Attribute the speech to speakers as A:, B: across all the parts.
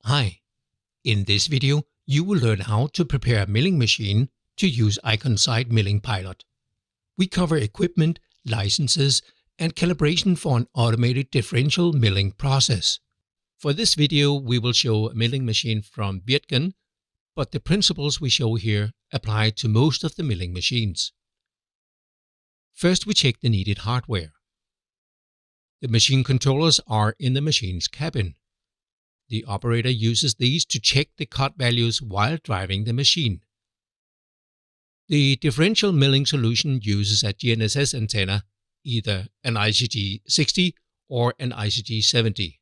A: Hi, in this video you will learn how to prepare a milling machine to use Icon Site Milling Pilot. We cover equipment, licenses and calibration for an automated differential milling process. For this video we will show a milling machine from Wirtgen, but the principles we show here apply to most of the milling machines. First we check the needed hardware. The machine controllers are in the machine's cabin. The operator uses these to check the cut values while driving the machine. The differential milling solution uses a GNSS antenna, either an ICG-60 or an ICG-70.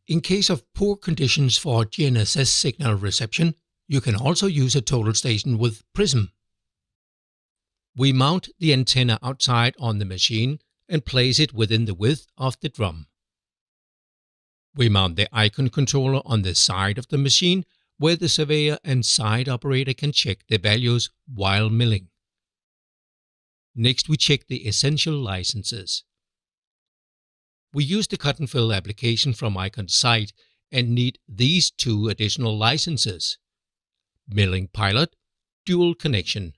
A: In case of poor conditions for GNSS signal reception, you can also use a total station with Prism. We mount the antenna outside on the machine and place it within the width of the drum. We mount the icon controller on the side of the machine where the surveyor and site operator can check the values while milling. Next we check the essential licenses. We use the cut and fill application from Icon Site and need these two additional licenses: Milling Pilot, Dual Connection.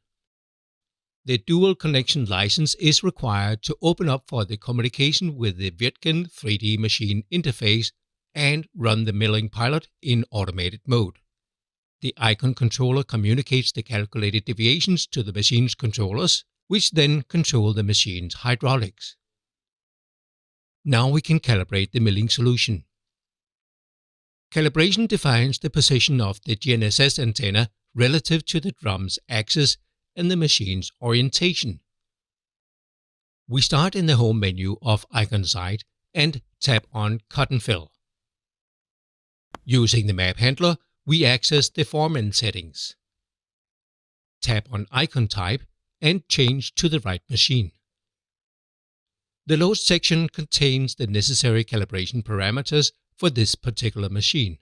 A: The dual connection license is required to open up for the communication with the Wirtgen 3D machine interface and run the milling pilot in automated mode. The icon controller communicates the calculated deviations to the machine's controllers, which then control the machine's hydraulics. Now we can calibrate the milling solution. Calibration defines the position of the GNSS antenna relative to the drum's axis and the machine's orientation. We start in the home menu of Icon Site and tap on Cut and Fill. Using the map handler, we access the foreman settings. Tap on Icon Type and change to the right machine. The load section contains the necessary calibration parameters for this particular machine.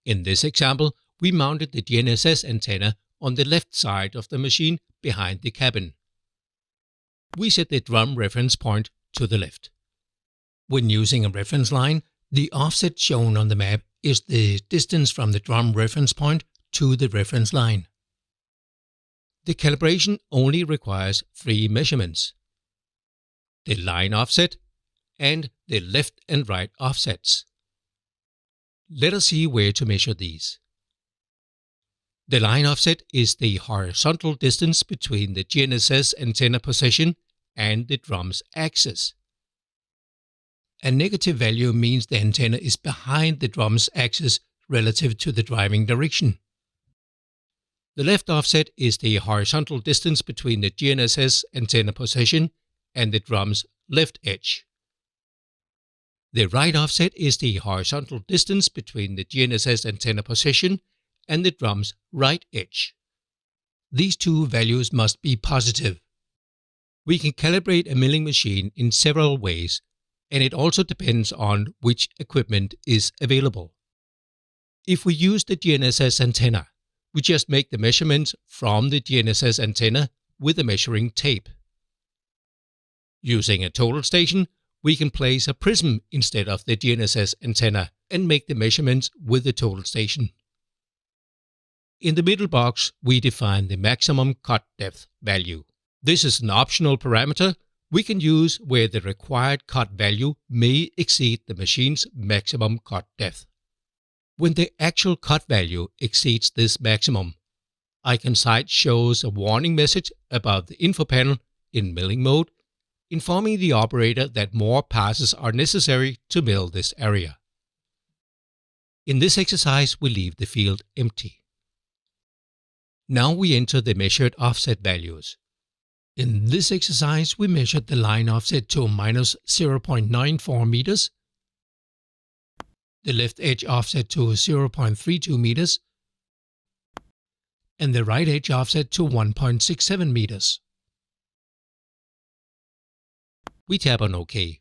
A: In this example, we mounted the GNSS antenna on the left side of the machine behind the cabin. We set the drum reference point to the left. When using a reference line, the offset shown on the map is the distance from the drum reference point to the reference line. The calibration only requires 3 measurements: the line offset and the left and right offsets. Let us see where to measure these. The line offset is the horizontal distance between the GNSS antenna position and the drum's axis. A negative value means the antenna is behind the drum's axis relative to the driving direction. The left offset is the horizontal distance between the GNSS antenna position and the drum's left edge. The right offset is the horizontal distance between the GNSS antenna position and the drum's right edge. These two values must be positive. We can calibrate a milling machine in several ways, and it also depends on which equipment is available. If we use the GNSS antenna, we just make the measurements from the GNSS antenna with a measuring tape. Using a total station, we can place a prism instead of the GNSS antenna and make the measurements with the total station. In the middle box, we define the maximum cut depth value. This is an optional parameter we can use where the required cut value may exceed the machine's maximum cut depth. When the actual cut value exceeds this maximum, Icon Site shows a warning message above the info panel in milling mode, informing the operator that more passes are necessary to mill this area. In this exercise, we leave the field empty. Now we enter the measured offset values. In this exercise, we measured the line offset to minus 0.94 meters, the left edge offset to 0.32 meters, and the right edge offset to 1.67 meters. We tap on OK.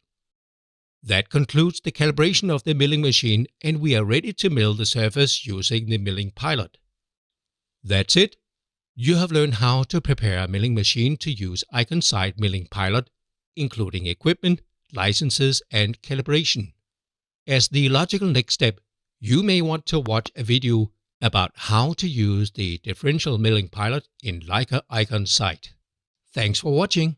A: That concludes the calibration of the milling machine, and we are ready to mill the surface using the milling pilot. That's it. You have learned how to prepare a milling machine to use Icon Site Milling Pilot, including equipment, licenses, and calibration. As the logical next step, you may want to watch a video about how to use the differential milling pilot in LEICA ICON site. Thanks for watching.